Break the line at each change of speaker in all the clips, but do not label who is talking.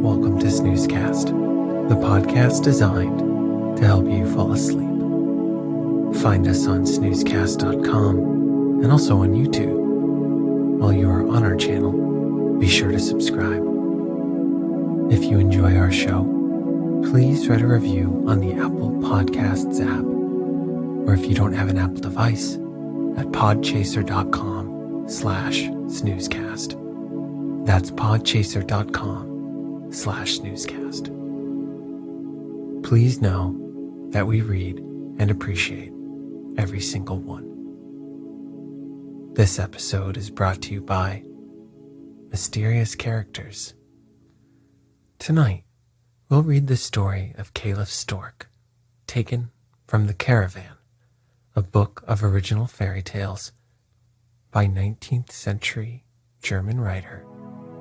Welcome to Snoozecast, the podcast designed to help you fall asleep. Find us on snoozecast.com and also on YouTube. While you are on our channel, be sure to subscribe. If you enjoy our show, please write a review on the Apple Podcasts app, or if you don't have an Apple device, at podchaser.com/snoozecast. That's podchaser.com/snoozecast. Please know that we read and appreciate every single one. This episode is brought to you by Mysterious Characters. Tonight, we'll read the story of Caliph Stork, taken from the Caravan, a book of original fairy tales by 19th-century German writer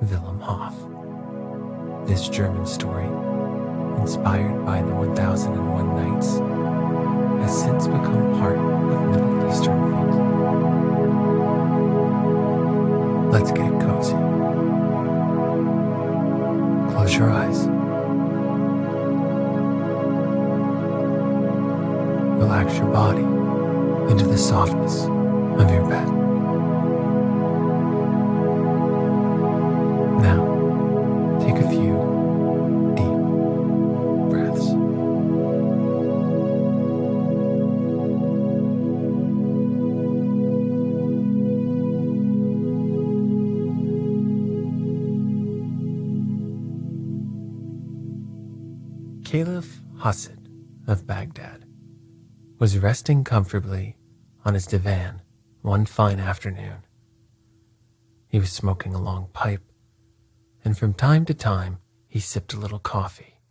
Wilhelm Hauff. This German story, inspired by the 1001 Nights, has since become part of Middle Eastern folklore. Let's get cozy. Close your eyes. Relax your body into the softness of your bed. Now, take a few deep breaths. Caliph Hauff of Baghdad was resting comfortably on his divan one fine afternoon. He was smoking a long pipe, and from time to time he sipped a little coffee.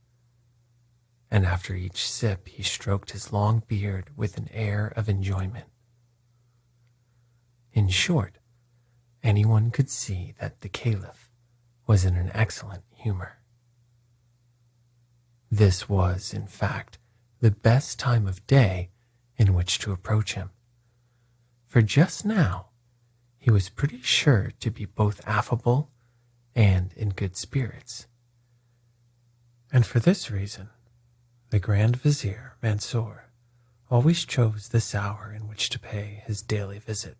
And after each sip he stroked his long beard with an air of enjoyment. In short, anyone could see that the Caliph was in an excellent humor. This was, in fact, the best time of day in which to approach him, for just now he was pretty sure to be both affable and in good spirits. And for this reason, the Grand Vizier Mansour always chose this hour in which to pay his daily visit.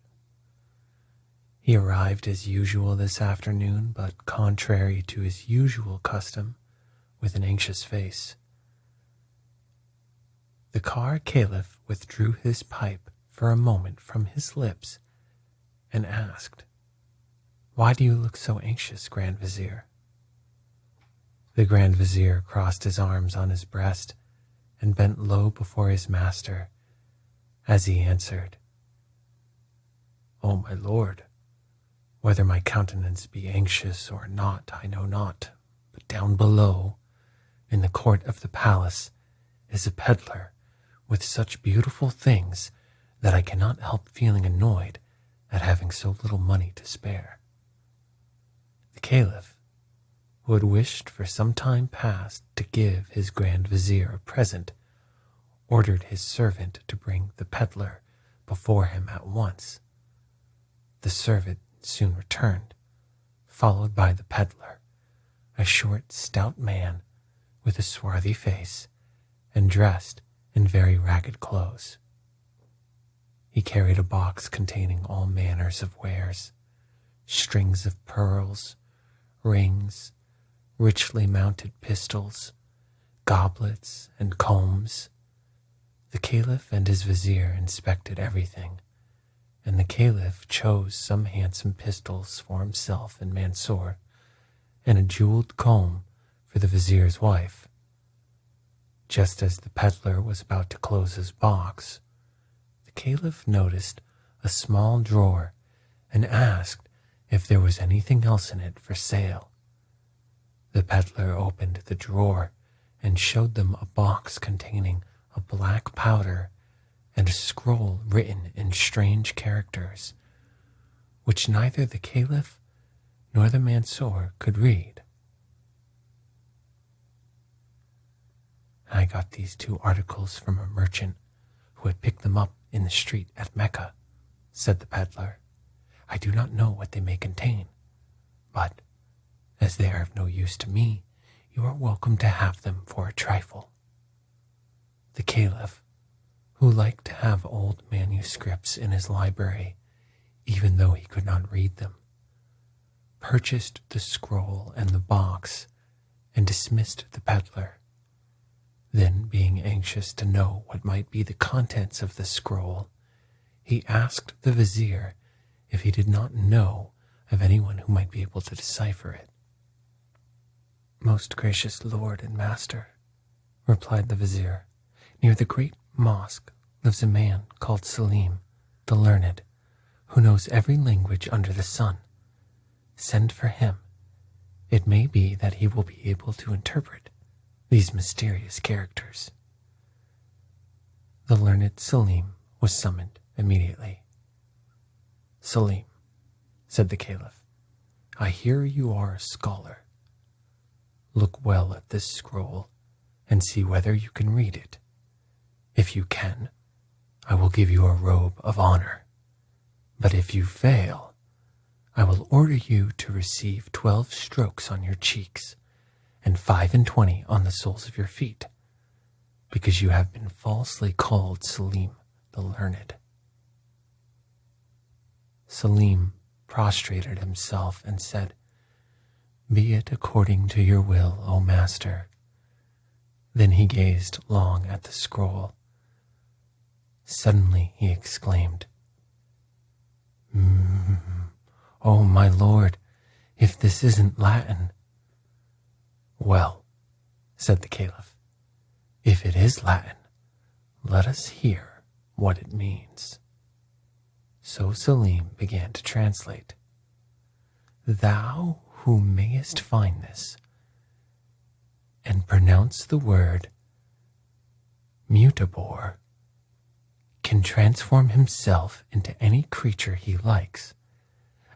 He arrived as usual this afternoon, but contrary to his usual custom, with an anxious face. The Car Caliph withdrew his pipe for a moment from his lips and asked, "Why do you look so anxious, Grand Vizier?" The Grand Vizier crossed his arms on his breast and bent low before his master as he answered, "O my lord, whether my countenance be anxious or not, I know not, but down below, in the court of the palace, is a peddler with such beautiful things that I cannot help feeling annoyed at having so little money to spare." The Caliph, who had wished for some time past to give his Grand Vizier a present, ordered his servant to bring the peddler before him at once. The servant soon returned, followed by the peddler, a short, stout man with a swarthy face and dressed in very ragged clothes. He carried a box containing all manners of wares, strings of pearls, rings, richly mounted pistols, goblets, and combs. The Caliph and his vizier inspected everything, and the Caliph chose some handsome pistols for himself and Mansour, and a jeweled comb for the vizier's wife. Just as the peddler was about to close his box, the Caliph noticed a small drawer and asked if there was anything else in it for sale. The peddler opened the drawer and showed them a box containing a black powder and a scroll written in strange characters, which neither the Caliph nor the Mansour could read. "I got these 2 articles from a merchant who had picked them up in the street at Mecca," said the peddler. "I do not know what they may contain, but as they are of no use to me, You are welcome to have them for a trifle." The Caliph, who liked to have old manuscripts in his library, even though he could not read them, purchased the scroll and the box and dismissed the peddler. Then, being anxious to know what might be the contents of the scroll, he asked the vizier if he did not know of anyone who might be able to decipher it. "Most gracious lord and master," replied the vizier, "near the great mosque lives a man called Selim, the learned, who knows every language under the sun. Send for him. It may be that he will be able to interpret these mysterious characters." The learned Selim was summoned immediately. "Selim," said the Caliph, "I hear you are a scholar. Look well at this scroll and see whether you can read it. If you can, I will give you a robe of honor. But if you fail, I will order you to receive 12 strokes on your cheeks and 25 on the soles of your feet, because you have been falsely called Selim the learned." Selim prostrated himself and said, "Be it according to your will, O master." Then he gazed long at the scroll. Suddenly he exclaimed, "Oh, my lord, if this isn't Latin." "Well," said the Caliph, "if it is Latin, let us hear what it means." So Selim began to translate. "Thou who mayest find this, and pronounce the word mutabor, can transform himself into any creature he likes,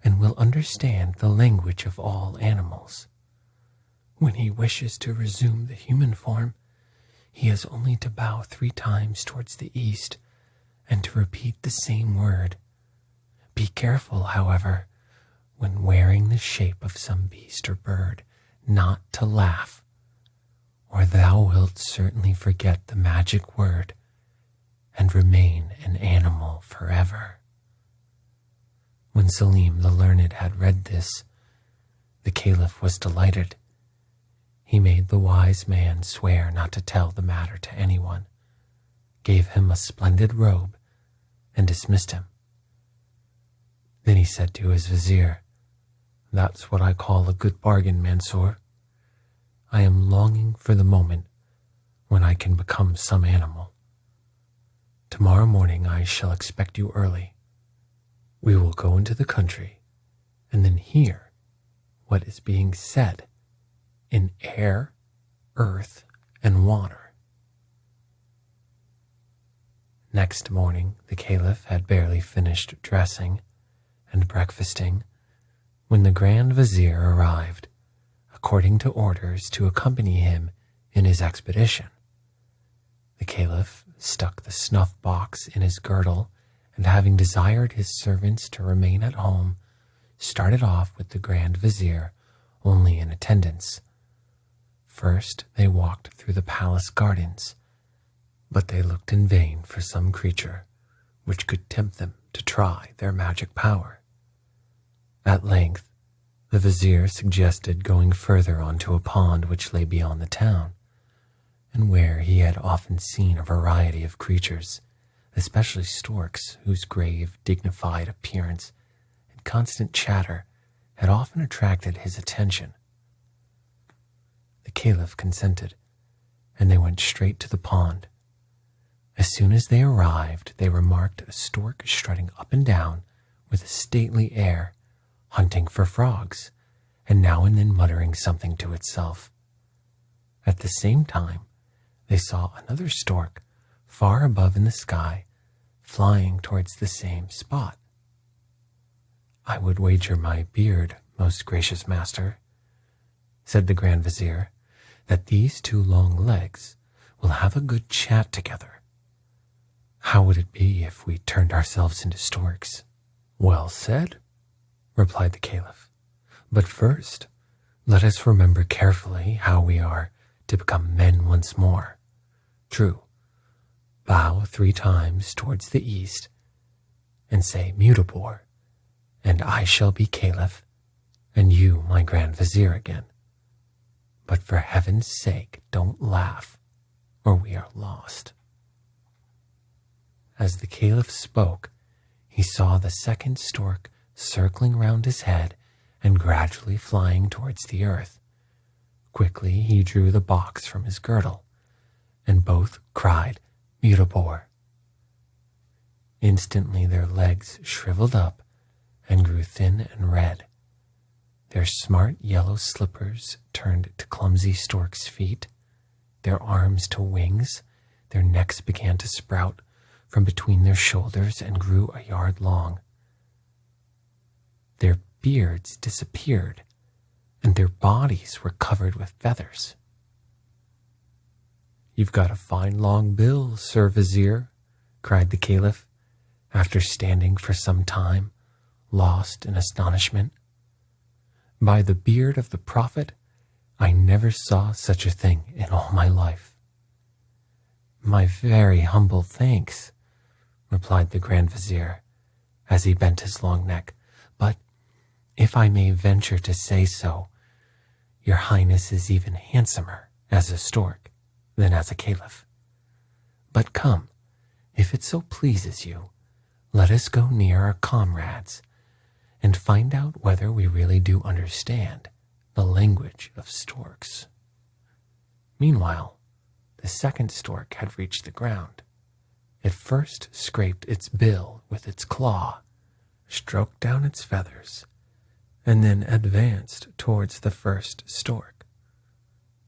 and will understand the language of all animals. When he wishes to resume the human form, he has only to bow 3 times towards the east and to repeat the same word. Be careful, however, when wearing the shape of some beast or bird, not to laugh, or thou wilt certainly forget the magic word and remain an animal forever." When Selim the learned had read this, the Caliph was delighted. He made the wise man swear not to tell the matter to anyone, gave him a splendid robe, and dismissed him. Then he said to his vizier, "That's what I call a good bargain, Mansour. I am longing for the moment when I can become some animal. Tomorrow morning I shall expect you early. We will go into the country and then hear what is being said in air, earth, and water." Next morning the Caliph had barely finished dressing and breakfasting when the Grand Vizier arrived, according to orders, to accompany him in his expedition. The Caliph stuck the snuff box in his girdle, and having desired his servants to remain at home, started off with the Grand Vizier only in attendance. First they walked through the palace gardens, but they looked in vain for some creature which could tempt them to try their magic power. At length the Vizier suggested going further onto a pond which lay beyond the town, and where he had often seen a variety of creatures, especially storks, whose grave, dignified appearance and constant chatter had often attracted his attention. The Caliph consented, and they went straight to the pond. As soon as they arrived, they remarked a stork strutting up and down with a stately air, hunting for frogs, and now and then muttering something to itself. At the same time, they saw another stork far above in the sky, flying towards the same spot. "I would wager my beard, most gracious master," said the Grand Vizier, "that these 2 long legs will have a good chat together. How would it be if we turned ourselves into storks?" "Well said," replied the Caliph. "But first, Let us remember carefully how we are to become men once more. True. Bow 3 times towards the east and say Mutabor, and I shall be Caliph, and you my Grand Vizier again. But for heaven's sake, don't laugh, or we are lost. As the Caliph spoke, he saw the second stork circling round his head and gradually flying towards the earth. Quickly he drew the box from his girdle, and both cried, Mutabor. Instantly their legs shriveled up and grew thin and red. Their smart yellow slippers turned to clumsy stork's feet, their arms to wings, their necks began to sprout from between their shoulders and grew a yard long. Their beards disappeared, and their bodies were covered with feathers. You've got a fine long bill, Sir Vizier, cried the Caliph, after standing for some time, lost in astonishment. By the beard of the Prophet, I never saw such a thing in all my life. My very humble thanks, replied the Grand Vizier, as he bent his long neck, but if I may venture to say so, your Highness is even handsomer as a stork than as a Caliph. But come, if it so pleases you, let us go near our comrades and find out whether we really do understand the language of storks. Meanwhile, the second stork had reached the ground. It first scraped its bill with its claw, stroked down its feathers, and then advanced towards the first stork.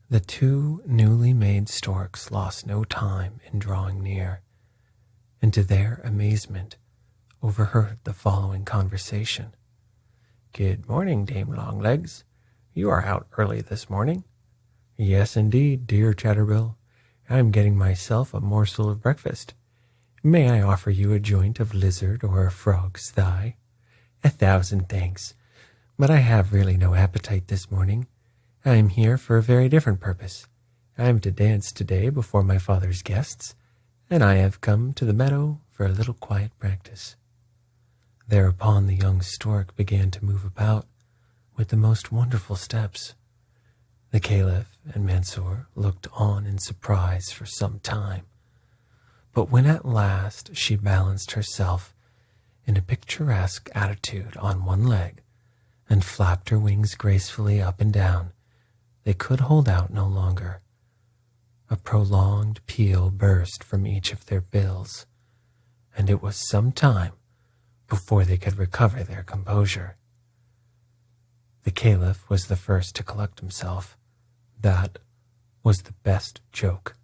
The 2 newly made storks lost no time in drawing near, and to their amazement overheard the following conversation. Good morning, Dame Longlegs. You are out early this morning. Yes, indeed, dear Chatterbill. I am getting myself a morsel of breakfast. May I offer you a joint of lizard or a frog's thigh? 1,000 thanks, but I have really no appetite this morning. I am here for a very different purpose. I am to dance today before my father's guests, and I have come to the meadow for a little quiet practice. Thereupon the young stork began to move about with the most wonderful steps. The Caliph and Mansour looked on in surprise for some time, but when at last she balanced herself in a picturesque attitude on one leg and flapped her wings gracefully up and down, they could hold out no longer. A prolonged peal burst from each of their bills, and it was some time before they could recover their composure. The Caliph was the first to collect himself. That was the best joke,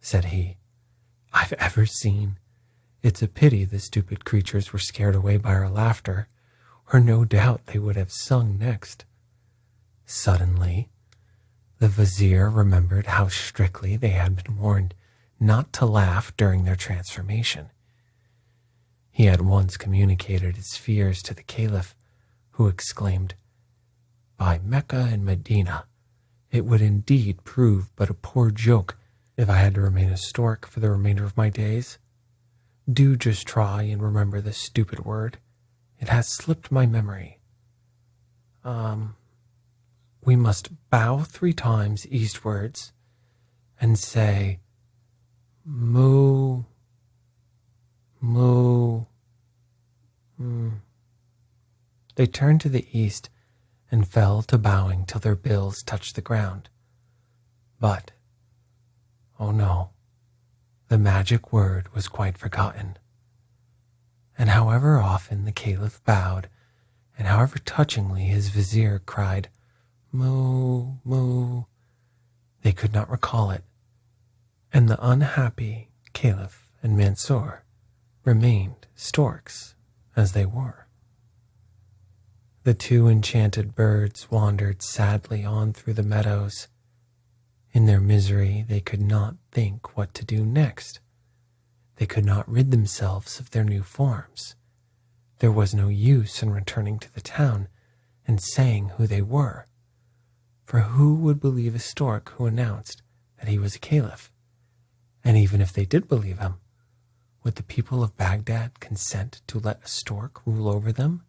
said he, I've ever seen. It's a pity the stupid creatures were scared away by our laughter, or no doubt they would have sung next. Suddenly, the Vizier remembered how strictly they had been warned not to laugh during their transformation. He at once communicated his fears to the Caliph, who exclaimed, By Mecca and Medina, it would indeed prove but a poor joke if I had to remain a stork for the remainder of my days. Do just try and remember this stupid word. It has slipped my memory. We must bow 3 times eastwards and say, Moo, moo. They turned to the east and fell to bowing till their bills touched the ground. But, oh no, the magic word was quite forgotten. And however often the Caliph bowed, and however touchingly his Vizier cried, Moo, moo, they could not recall it, and the unhappy Caliph and Mansour remained storks as they were. The 2 enchanted birds wandered sadly on through the meadows. In their misery, they could not think what to do next. They could not rid themselves of their new forms. There was no use in returning to the town and saying who they were, For who would believe a stork who announced that he was a caliph? And even if they did believe him, would the people of Baghdad consent to let a stork rule over them?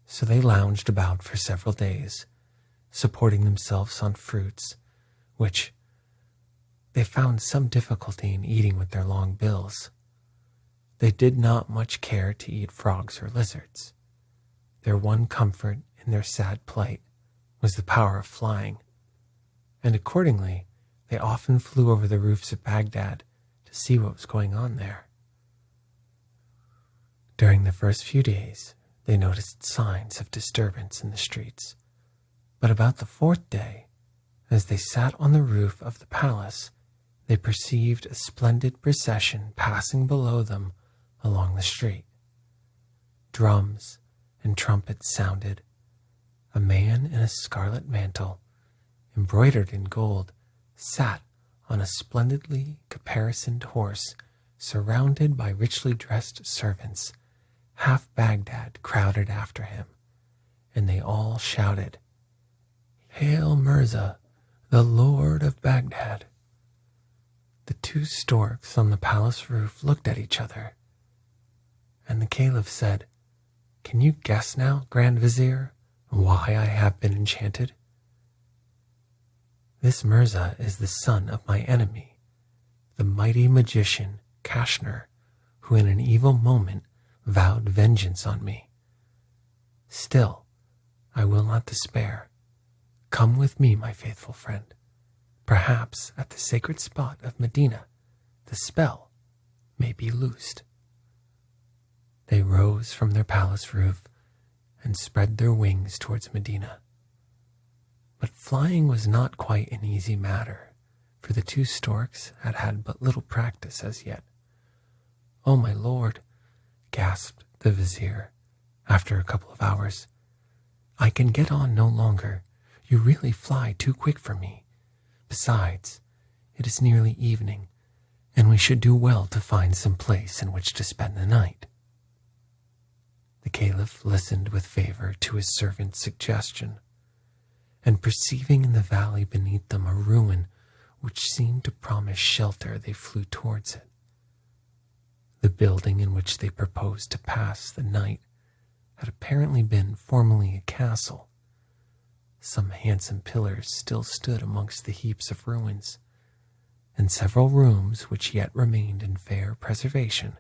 So they lounged about for several days, supporting themselves on fruits, which they found some difficulty in eating with their long bills. They did not much care to eat frogs or lizards. Their one comfort in their sad plight was the power of flying, and accordingly they often flew over the roofs of Baghdad to see what was going on there. During the first few days, they noticed signs of disturbance in the streets, but about the fourth day, as they sat on the roof of the palace, they perceived a splendid procession passing below them along the street. Drums and trumpets sounded. A man in a scarlet mantle, embroidered in gold, sat on a splendidly caparisoned horse, surrounded by richly dressed servants. Half Baghdad crowded after him, and they all shouted, "Hail Mirza, the Lord of Baghdad!" The two storks on the palace roof looked at each other, and the caliph said, "Can you guess now, Grand Vizier, why I have been enchanted? This Mirza is the son of my enemy, the mighty magician Kashner, who in an evil moment vowed vengeance on me. Still, I will not despair. Come with me, my faithful friend. Perhaps at the sacred spot of Medina, the spell may be loosed." They rose from their palace roof and spread their wings towards Medina. But flying was not quite an easy matter, for the two storks had had but little practice as yet. "Oh, my lord," gasped the vizier after a couple of hours, "I can get on no longer. You really fly too quick for me. Besides, it is nearly evening, and we should do well to find some place in which to spend the night." The caliph listened with favor to his servant's suggestion, and perceiving in the valley beneath them a ruin which seemed to promise shelter, they flew towards it. The building in which they proposed to pass the night had apparently been formerly a castle. Some handsome pillars still stood amongst the heaps of ruins, and several rooms which yet remained in fair preservation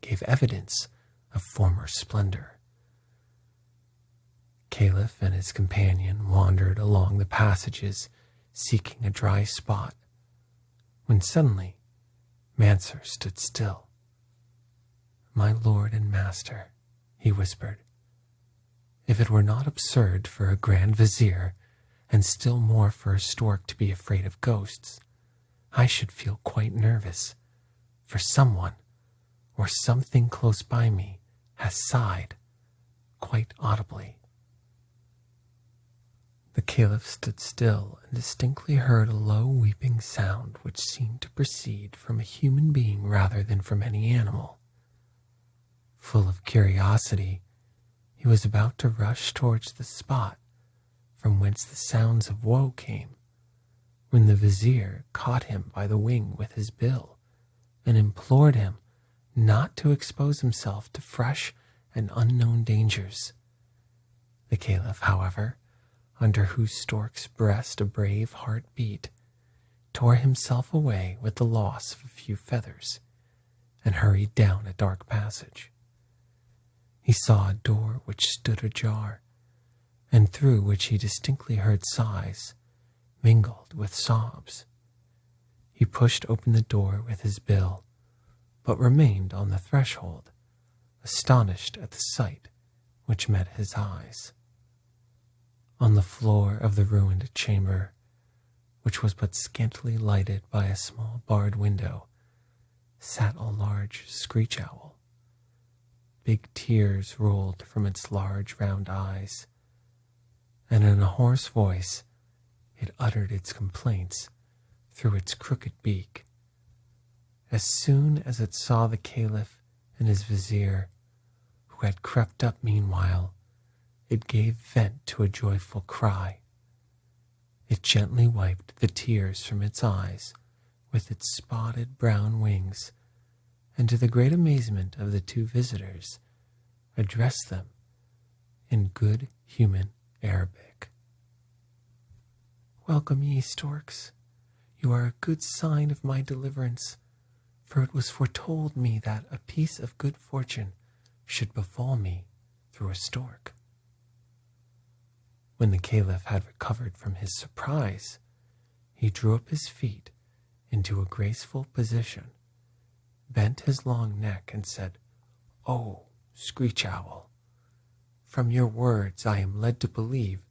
gave evidence of former splendor. Caliph and his companion wandered along the passages seeking a dry spot, when suddenly Mansur stood still. "My lord and master," he whispered, "if it were not absurd for a grand vizier, and still more for a stork, to be afraid of ghosts, I should feel quite nervous, for someone or something close by me has sighed, quite audibly." The caliph stood still and distinctly heard a low weeping sound which seemed to proceed from a human being rather than from any animal. Full of curiosity, he was about to rush towards the spot from whence the sounds of woe came, when the vizier caught him by the wing with his bill and implored him not to expose himself to fresh and unknown dangers. The caliph, however, under whose stork's breast a brave heart beat, tore himself away with the loss of a few feathers, and hurried down a dark passage. He saw a door which stood ajar, and through which he distinctly heard sighs mingled with sobs. He pushed open the door with his bill, but remained on the threshold, astonished at the sight which met his eyes. On the floor of the ruined chamber, which was but scantily lighted by a small barred window, sat a large screech owl. Big tears rolled from its large round eyes, and in a hoarse voice it uttered its complaints through its crooked beak. As soon as it saw the caliph and his vizier, who had crept up meanwhile, it gave vent to a joyful cry It gently wiped the tears from its eyes with its spotted brown wings, and to the great amazement of the two visitors, addressed them in good human Arabic. "Welcome ye, storks. You are a good sign of my deliverance, for it was foretold me that a piece of good fortune should befall me through a stork." When the Caliph had recovered from his surprise, he drew up his feet into a graceful position, bent his long neck, and said, "Oh, Screech Owl, from your words I am led to believe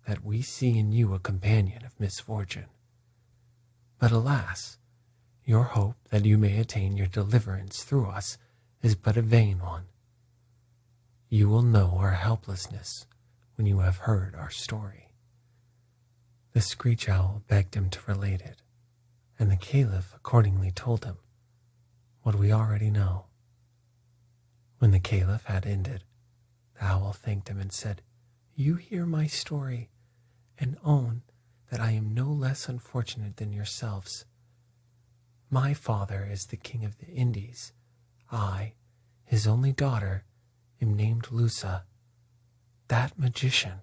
that we see in you a companion of misfortune. But alas, your hope that you may attain your deliverance through us is but a vain one. You will know our helplessness when you have heard our story." The Screech Owl begged him to relate it, and the Caliph accordingly told him what we already know. When the Caliph had ended, the Owl thanked him and said, "You hear my story, and own that I am no less unfortunate than yourselves. My father is the king of the Indies. I, his only daughter, am named Lusa. That magician,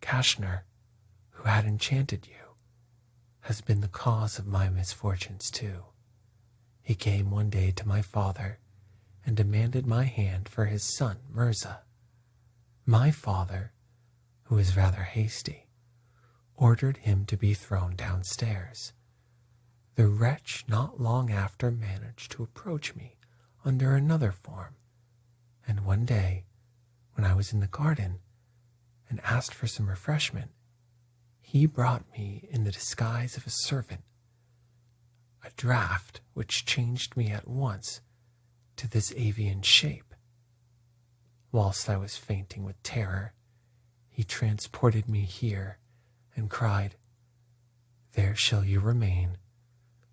Kashner, who had enchanted you, has been the cause of my misfortunes too. He came one day to my father and demanded my hand for his son Mirza. My father, who is rather hasty, ordered him to be thrown downstairs. The wretch not long after managed to approach me under another form, and one day, when I was in the garden and asked for some refreshment, he brought me in the disguise of a servant a draught which changed me at once to this avian shape. Whilst I was fainting with terror, he transported me here and cried, 'There shall you remain,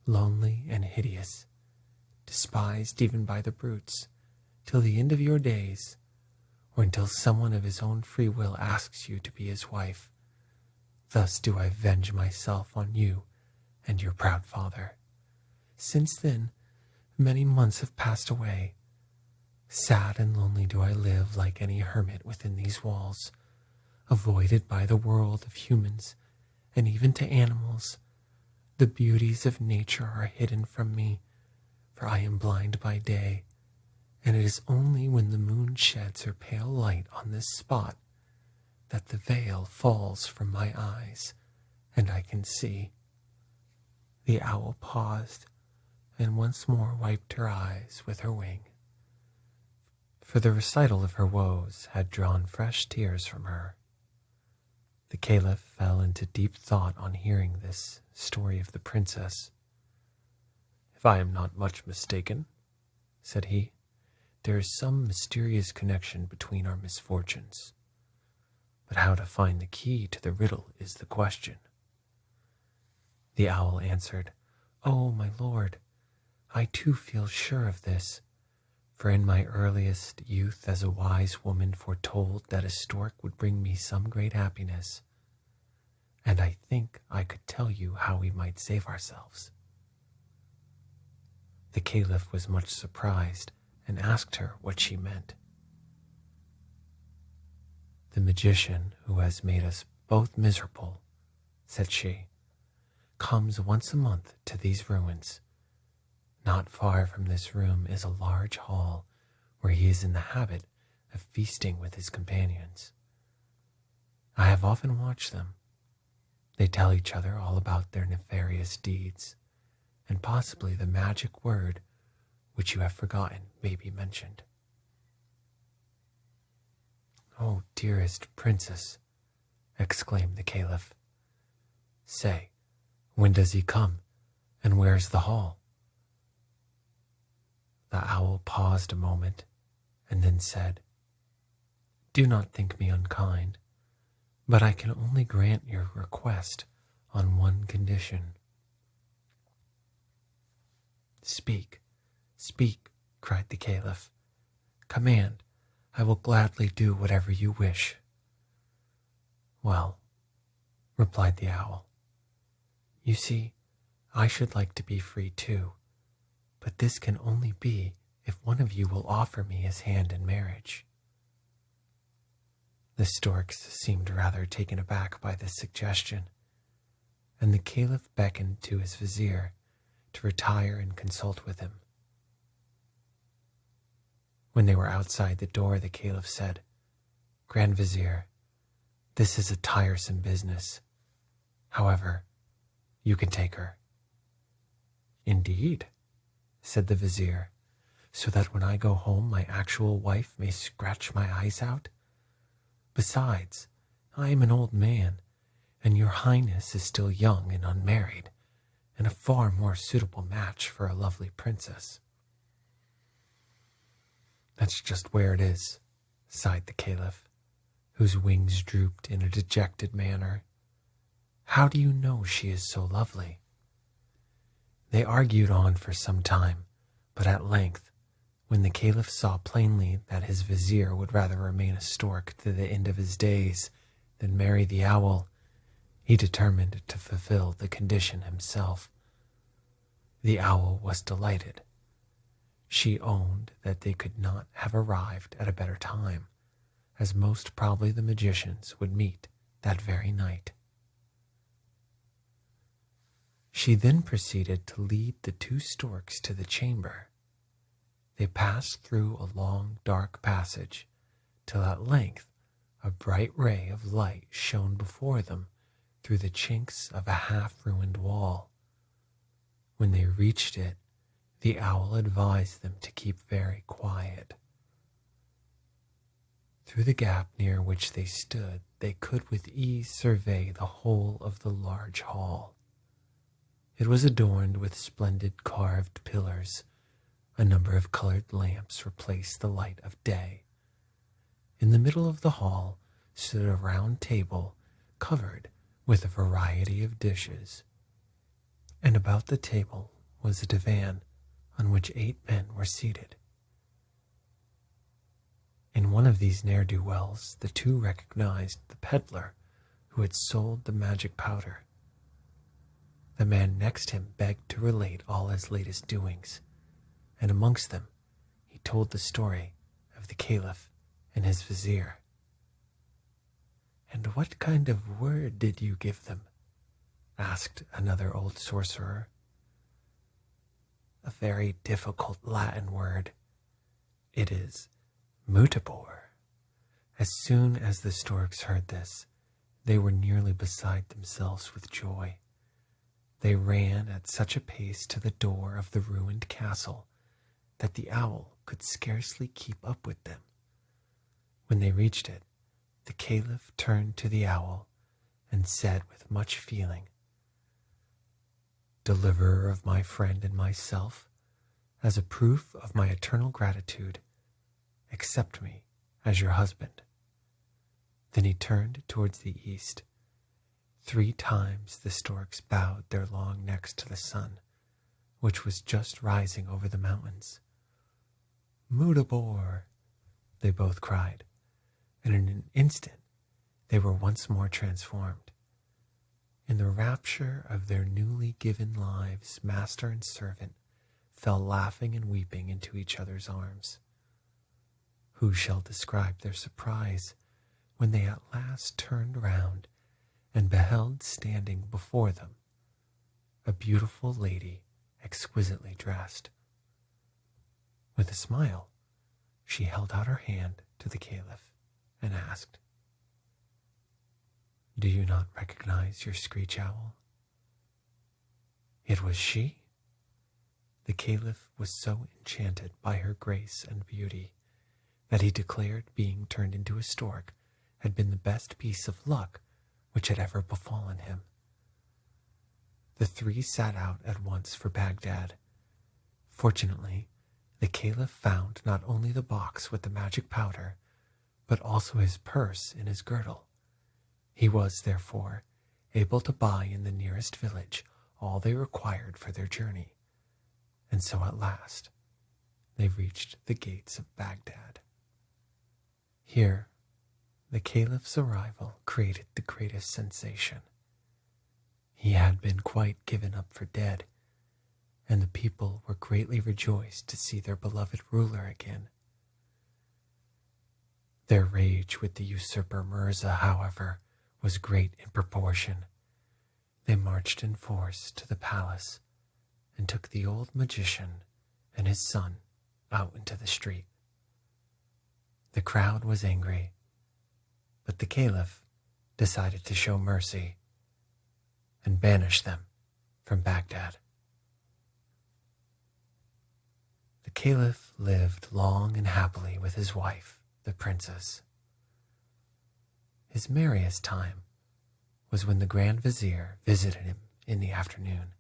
lonely and hideous, despised even by the brutes, till the end of your days, or until someone of his own free will asks you to be his wife. Thus do I avenge myself on you and your proud father. Since then, many months have passed away. Sad and lonely do I live like any hermit within these walls, avoided by the world of humans and even to animals. The beauties of nature are hidden from me, for I am blind by day, and it is only when the moon sheds her pale light on this spot that the veil falls from my eyes and I can see." The owl paused and once more wiped her eyes with her wing, for the recital of her woes had drawn fresh tears from her. The Caliph fell into deep thought on hearing this story of the princess. "If I am not much mistaken," said he, "there is some mysterious connection between our misfortunes. But how to find the key to the riddle is the question." The owl answered, "Oh, my lord, I too feel sure of this, for in my earliest youth as a wise woman foretold that a stork would bring me some great happiness, and I think I could tell you how we might save ourselves." The Caliph was much surprised and asked her what she meant. "The magician who has made us both miserable," said she, "comes once a month to these ruins. Not far from this room is a large hall where he is in the habit of feasting with his companions. I have often watched them. They tell each other all about their nefarious deeds, and possibly the magic word which you have forgotten may be mentioned." "Oh, dearest princess," exclaimed the Caliph, "say, when does he come, and where is the hall?" The owl paused a moment, and then said, "Do not think me unkind, but I can only grant your request on one condition." "Speak, speak," cried the Caliph. "Command, I will gladly do whatever you wish." "Well," replied the owl, You see, I should like to be free too, but this can only be if one of you will offer me his hand in marriage." The storks seemed rather taken aback by this suggestion, and the Caliph beckoned to his vizier to retire and consult with him. When they were outside the door, the Caliph said, "Grand Vizier, this is a tiresome business. However, you can take her." "Indeed," said the Vizier, "so that when I go home my actual wife may scratch my eyes out? Besides, I am an old man, and your Highness is still young and unmarried, and a far more suitable match for a lovely princess." "That's just where it is," sighed the Caliph, whose wings drooped in a dejected manner. "How do you know she is so lovely?" They argued on for some time, but at length, when the Caliph saw plainly that his vizier would rather remain a stork to the end of his days than marry the owl, he determined to fulfill the condition himself. The owl was delighted. She owned that they could not have arrived at a better time, as most probably the magicians would meet that very night. She then proceeded to lead the two storks to the chamber. They passed through a long, dark passage, till at length a bright ray of light shone before them through the chinks of a half-ruined wall. When they reached it, the owl advised them to keep very quiet. Through the gap near which they stood, they could with ease survey the whole of the large hall. It was adorned with splendid carved pillars. A number of colored lamps replaced the light of day. In the middle of the hall stood a round table covered with a variety of dishes, and about the table was a divan on which 8 men were seated. In one of these ne'er-do-wells, the two recognized the peddler who had sold the magic powder. The man next him begged to relate all his latest doings, and amongst them he told the story of the Caliph and his vizier. "And what kind of word did you give them?" asked another old sorcerer. "A very difficult Latin word. It is mutabor." As soon as the storks heard this, they were nearly beside themselves with joy. They ran at such a pace to the door of the ruined castle that the owl could scarcely keep up with them. When they reached it, the Caliph turned to the owl and said with much feeling, "Deliverer of my friend and myself, as a proof of my eternal gratitude, accept me as your husband." Then he turned towards the east. 3 times the storks bowed their long necks to the sun, which was just rising over the mountains. "Mutabor!" they both cried, and in an instant they were once more transformed. In the rapture of their newly given lives, master and servant fell laughing and weeping into each other's arms. Who shall describe their surprise when they at last turned round and beheld standing before them a beautiful lady exquisitely dressed. With a smile, she held out her hand to the Caliph and asked, "Do you not recognize your screech owl?" It was she. The Caliph was so enchanted by her grace and beauty that he declared being turned into a stork had been the best piece of luck which had ever befallen him. The 3 set out at once for Baghdad. Fortunately, the Caliph found not only the box with the magic powder, but also his purse in his girdle. He was, therefore, able to buy in the nearest village all they required for their journey, and so at last they reached the gates of Baghdad. Here, the Caliph's arrival created the greatest sensation. He had been quite given up for dead, and the people were greatly rejoiced to see their beloved ruler again. Their rage with the usurper Mirza, however, was great in proportion. They marched in force to the palace and took the old magician and his son out into the street. The crowd was angry, but the Caliph decided to show mercy and banish them from Baghdad. The Caliph lived long and happily with his wife, the princess. His merriest time was when the Grand Vizier visited him in the afternoon.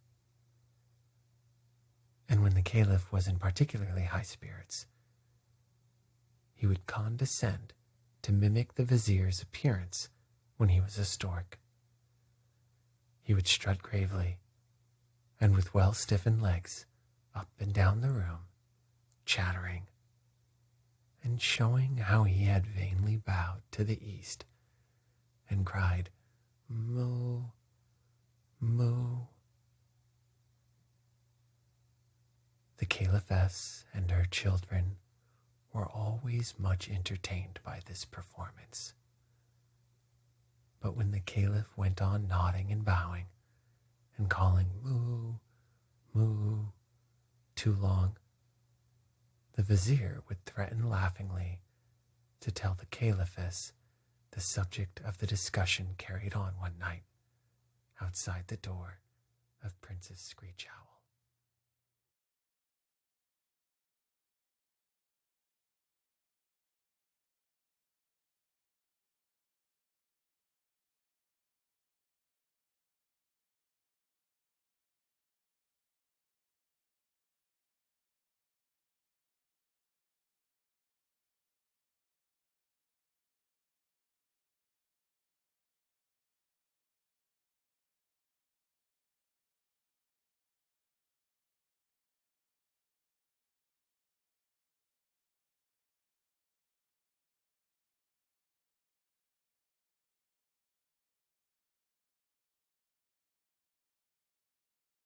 And when the Caliph was in particularly high spirits, he would condescend to mimic the Vizier's appearance when he was a stork. He would strut gravely and with well-stiffened legs up and down the room, chattering and showing how he had vainly bowed to the east and cried, "Moo, moo." The Caliphess and her children were always much entertained by this performance. But when the Caliph went on nodding and bowing and calling moo, moo too long, the Vizier would threaten laughingly to tell the Caliphess the subject of the discussion carried on one night outside the door of Princess Screech Owl.